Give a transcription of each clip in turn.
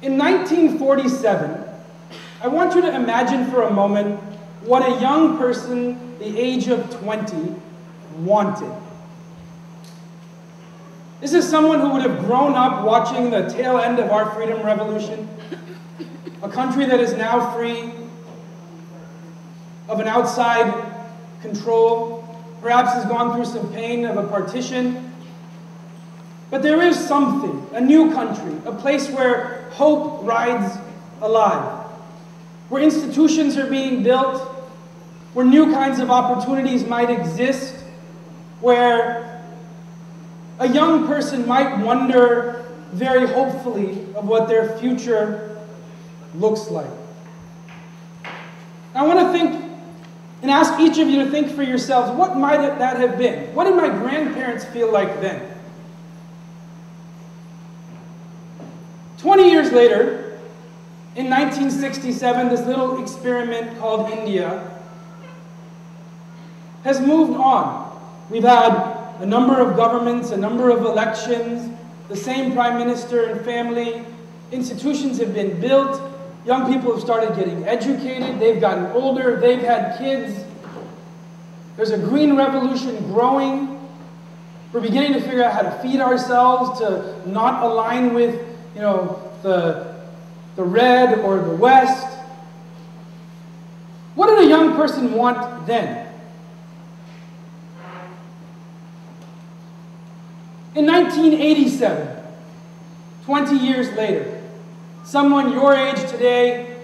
In 1947, I want you to imagine for a moment what a young person the age of 20 wanted. This is someone who would have grown up watching the tail end of our freedom revolution, a country that is now free of an outside control, perhaps has gone through some pain of a partition. But there is something, a new country, a place where hope rides alive, where institutions are being built, where new kinds of opportunities might exist, where a young person might wonder very hopefully of what their future looks like. I want to think and ask each of you to think for yourselves, what might that have been? What did my grandparents feel like then? 20 years later, in 1967, this little experiment called India has moved on. We've had a number of governments, a number of elections, the same prime minister and family. Institutions have been built. Young people have started getting educated. They've gotten older. They've had kids. There's a green revolution growing. We're beginning to figure out how to feed ourselves, to not align with, the red or the West. What did a young person want then? In 1987, 20 years later, someone your age today,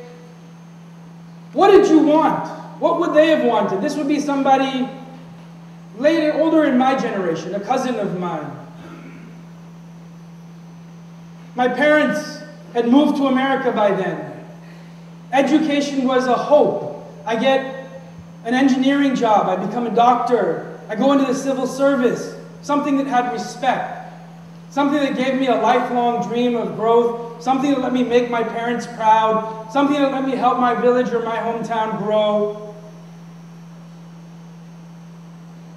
what did you want? What would they have wanted? This would be somebody later, older in my generation, a cousin of mine. My parents had moved to America by then. Education was a hope. I get an engineering job. I become a doctor. I go into the civil service. Something that had respect. Something that gave me a lifelong dream of growth. Something that let me make my parents proud. Something that let me help my village or my hometown grow.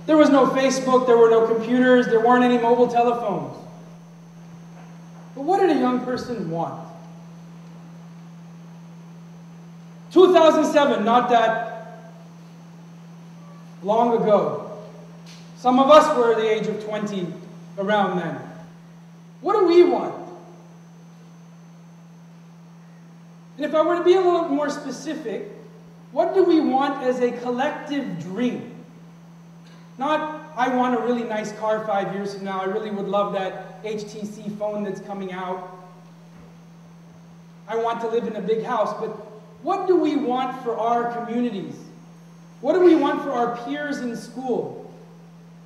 There was no Facebook. There were no computers. There weren't any mobile telephones. But what did a young person want? 2007, not that long ago. Some of us were the age of 20 around then. What do we want? And if I were to be a little more specific, what do we want as a collective dream? Not, I want a really nice car 5 years from now. I really would love that HTC phone that's coming out. I want to live in a big house. But what do we want for our communities? What do we want for our peers in school?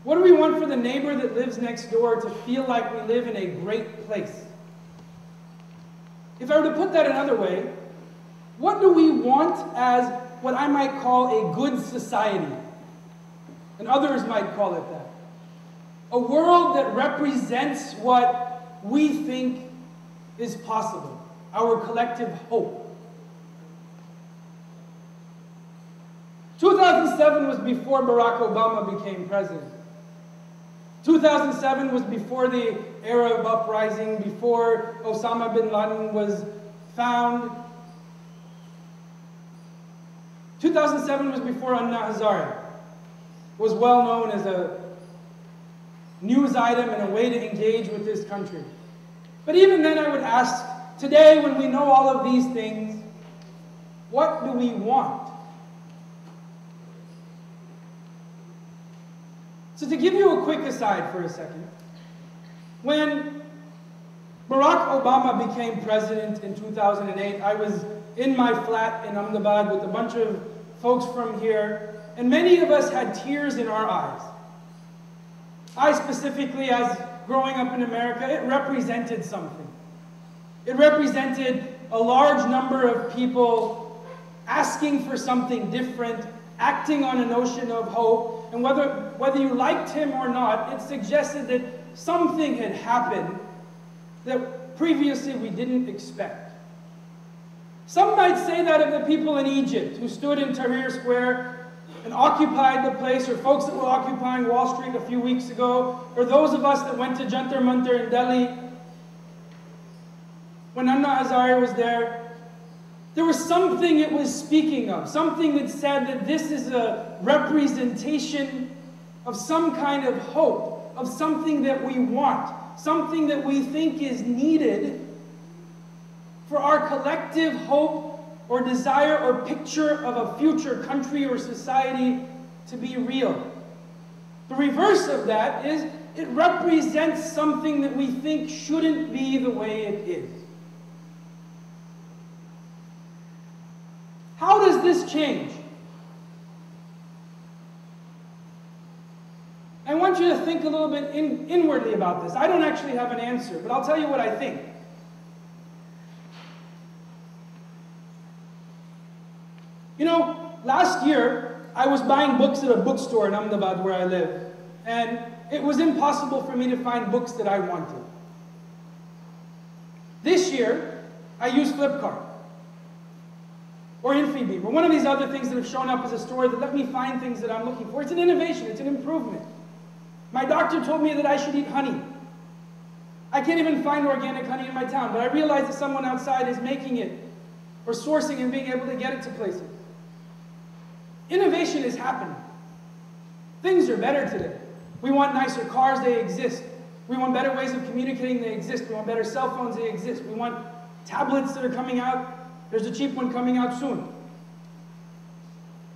What do we want for the neighbor that lives next door to feel like we live in a great place? If I were to put that another way, what do we want as what I might call a good society? And others might call it that. A world that represents what we think is possible, our collective hope. 2007 was before Barack Obama became president. 2007 was before the Arab uprising, before Osama bin Laden was found. 2007 was before Anna Hazare was well known as a news item and a way to engage with this country. But even then I would ask, today when we know all of these things, what do we want? So to give you a quick aside for a second, when Barack Obama became president in 2008, I was in my flat in Ahmedabad with a bunch of folks from here, and many of us had tears in our eyes. I specifically, as growing up in America, it represented something. It represented a large number of people asking for something different, acting on a notion of hope, and whether you liked him or not, it suggested that something had happened that previously we didn't expect. Some might say that of the people in Egypt who stood in Tahrir Square and occupied the place, or folks that were occupying Wall Street a few weeks ago, or those of us that went to Jantar Mantar in Delhi. when Anna Hazare was there, there was something it was speaking of, something that said that this is a representation of some kind of hope, of something that we want, something that we think is needed for our collective hope or desire or picture of a future country or society to be real. The reverse of that is it represents something that we think shouldn't be the way it is. How does this change? I want you to think a little bit inwardly about this. I don't actually have an answer, but I'll tell you what I think. You know, last year, I was buying books at a bookstore in Ahmedabad where I live, and it was impossible for me to find books that I wanted. This year, I used Flipkart, or Infibeam, or one of these other things that have shown up as a store that let me find things that I'm looking for. It's an innovation, it's an improvement. My doctor told me that I should eat honey. I can't even find organic honey in my town, but I realize that someone outside is making it, or sourcing and being able to get it to places. Innovation is happening. Things are better today. We want nicer cars, they exist. We want better ways of communicating, they exist. We want better cell phones, they exist. We want tablets that are coming out. There's a cheap one coming out soon.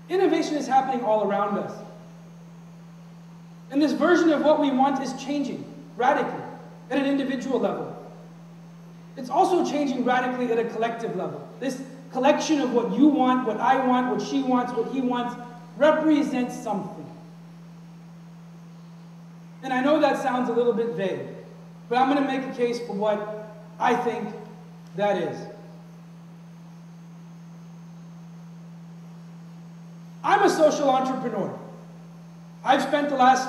Innovation is happening all around us. And this version of what we want is changing radically at an individual level. It's also changing radically at a collective level. This collection of what you want, what I want, what she wants, what he wants, represents something. And I know that sounds a little bit vague, but I'm going to make a case for what I think that is. I'm a social entrepreneur. I've spent the last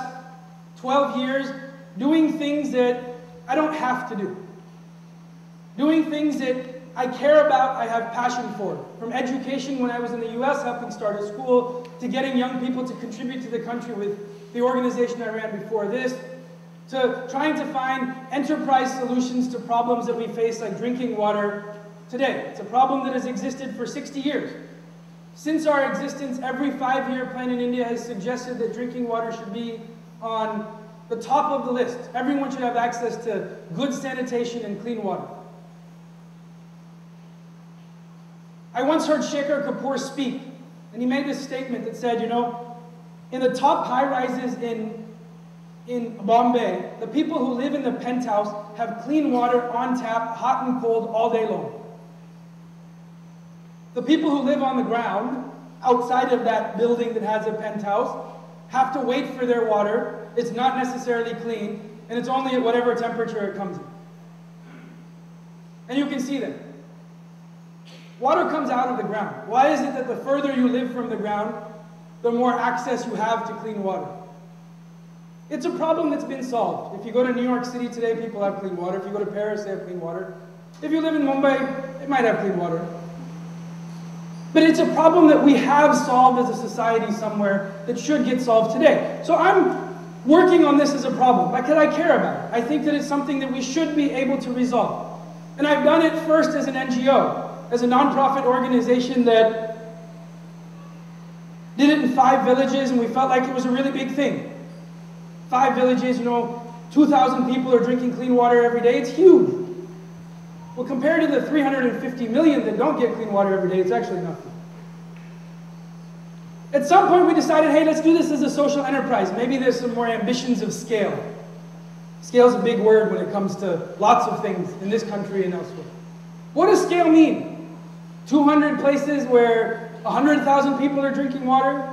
12 years doing things that I don't have to do. Doing things that I care about, I have passion for. From education when I was in the US, helping start a school, to getting young people to contribute to the country with the organization I ran before this, to trying to find enterprise solutions to problems that we face like drinking water today. It's a problem that has existed for 60 years. Since our existence, every 5-year plan in India has suggested that drinking water should be on the top of the list. Everyone should have access to good sanitation and clean water. I once heard Shekhar Kapoor speak, and he made this statement that said, you know, in the top high-rises in Bombay, the people who live in the penthouse have clean water on tap, hot and cold, all day long. The people who live on the ground, outside of that building that has a penthouse, have to wait for their water. It's not necessarily clean, and it's only at whatever temperature it comes in. And you can see that. Water comes out of the ground. Why is it that the further you live from the ground, the more access you have to clean water? It's a problem that's been solved. If you go to New York City today, people have clean water. If you go to Paris, they have clean water. If you live in Mumbai, they might have clean water. But it's a problem that we have solved as a society somewhere that should get solved today. So I'm working on this as a problem because I care about it. I think that it's something that we should be able to resolve. And I've done it first as an NGO, as a nonprofit organization that did it in 5 villages, and we felt like it was a really big thing. 5 villages, you know, 2,000 people are drinking clean water every day. It's huge. Well, compared to the 350 million that don't get clean water every day, it's actually nothing. At some point we decided, hey, let's do this as a social enterprise. Maybe there's some more ambitions of scale. Scale is a big word when it comes to lots of things in this country and elsewhere. What does scale mean? 200 places where 100,000 people are drinking water?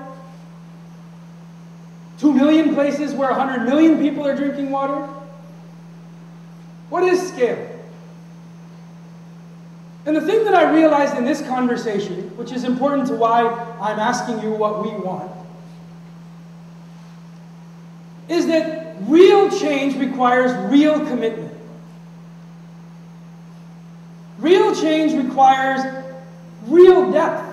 2 million places where 100 million people are drinking water? What is scale? And the thing that I realized in this conversation, which is important to why I'm asking you what we want, is that real change requires real commitment. Real change requires real depth,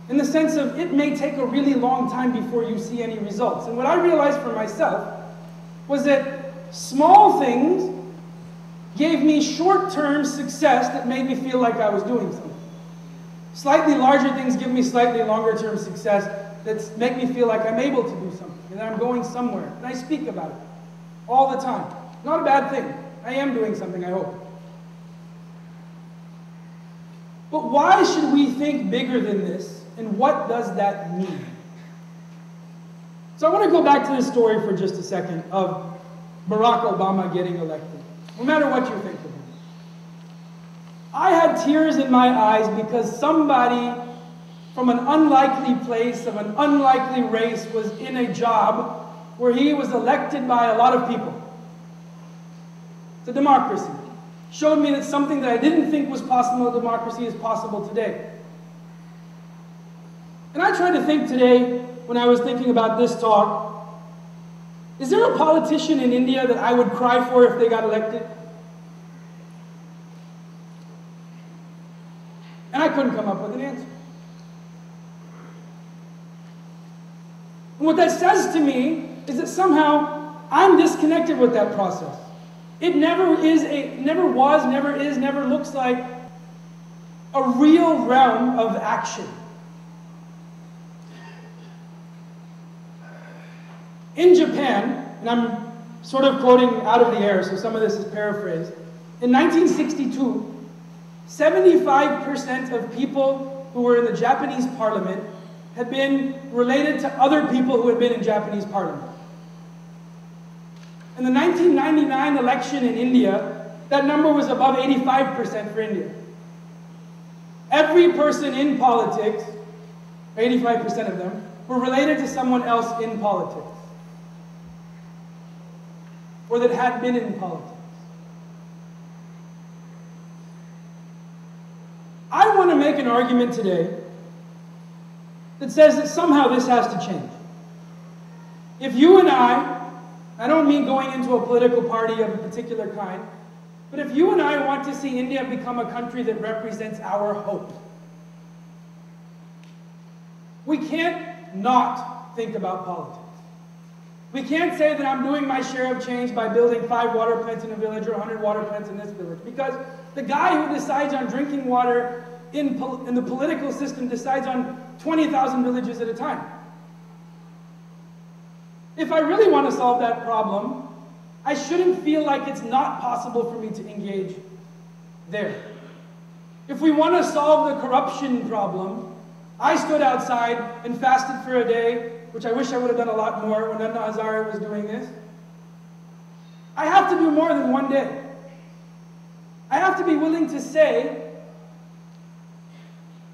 in the sense of it may take a really long time before you see any results. And what I realized for myself was that small things gave me short-term success that made me feel like I was doing something. Slightly larger things give me slightly longer-term success that make me feel like I'm able to do something and that I'm going somewhere. And I speak about it all the time. Not a bad thing. I am doing something, I hope. But why should we think bigger than this, and what does that mean? So I want to go back to this story for just a second of Barack Obama getting elected, no matter what you think of him. I had tears in my eyes because somebody from an unlikely place, of an unlikely race, was in a job where he was elected by a lot of people. It's a democracy. Showed me that something that I didn't think was possible in democracy is possible today. And I tried to think today, when I was thinking about this talk, is there a politician in India that I would cry for if they got elected? And I couldn't come up with an answer. And what that says to me is that somehow I'm disconnected with that process. It never was, never looks like a real realm of action. In Japan, and I'm sort of quoting out of the air, so some of this is paraphrased, in 1962, 75% of people who were in the Japanese parliament had been related to other people who had been in Japanese parliament. In the 1999 election in India, that number was above 85% for India. Every person in politics, 85% of them, were related to someone else in politics, or that had been in politics. I want to make an argument today that says that somehow this has to change. If you and I don't mean going into a political party of a particular kind, but if you and I want to see India become a country that represents our hope, we can't not think about politics. We can't say that I'm doing my share of change by building 5 water plants in a village or 100 water plants in this village, because the guy who decides on drinking water in the political system decides on 20,000 villages at a time. If I really want to solve that problem, I shouldn't feel like it's not possible for me to engage there. If we want to solve the corruption problem, I stood outside and fasted for a day, which I wish I would have done a lot more when Anand Hazare was doing this. I have to do more than one day. I have to be willing to say,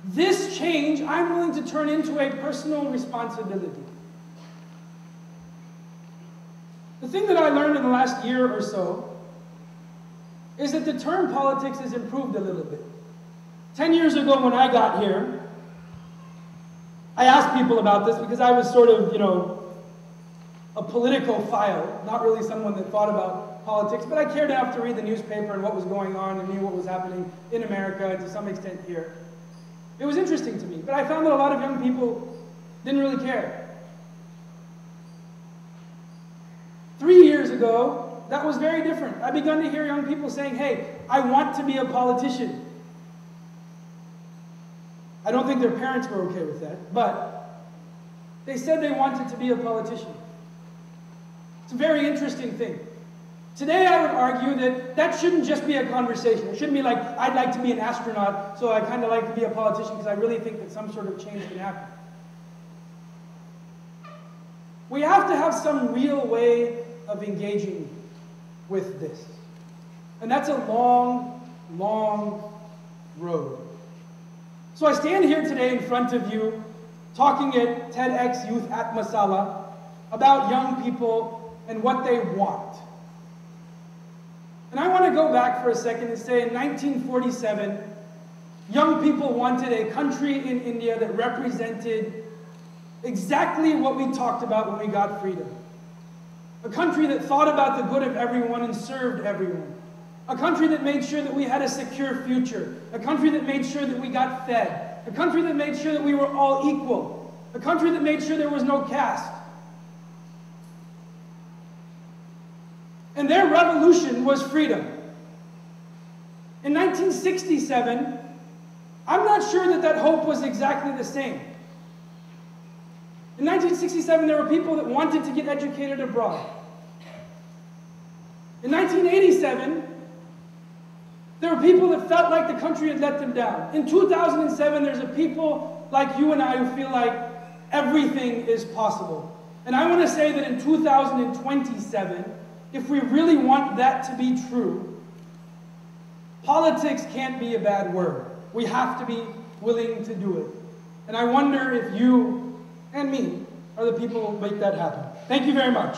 this change I'm willing to turn into a personal responsibility. The thing that I learned in the last year or so is that the term politics has improved a little bit. 10 years ago when I got here, I asked people about this because I was sort of, a political file, not really someone that thought about politics, but I cared enough to read the newspaper and what was going on and knew what was happening in America and to some extent here. It was interesting to me, but I found that a lot of young people didn't really care. 3 years ago, that was very different. I began to hear young people saying, hey, I want to be a politician. I don't think their parents were okay with that, but they said they wanted to be a politician. It's a very interesting thing. Today I would argue that that shouldn't just be a conversation. It shouldn't be like, I'd like to be an astronaut, so I kind of like to be a politician because I really think that some sort of change can happen. We have to have some real way of engaging with this. And that's a long, long road. So I stand here today in front of you talking at TEDxYouth Masala about young people and what they want. And I want to go back for a second and say in 1947, young people wanted a country in India that represented exactly what we talked about when we got freedom. A country that thought about the good of everyone and served everyone. A country that made sure that we had a secure future. A country that made sure that we got fed. A country that made sure that we were all equal. A country that made sure there was no caste. And their revolution was freedom. In 1967, I'm not sure that that hope was exactly the same. In 1967, there were people that wanted to get educated abroad. In 1987, there were people that felt like the country had let them down. In 2007, there's a people like you and I who feel like everything is possible. And I want to say that in 2027, if we really want that to be true, politics can't be a bad word. We have to be willing to do it. And I wonder if you and me are the people who make that happen. Thank you very much.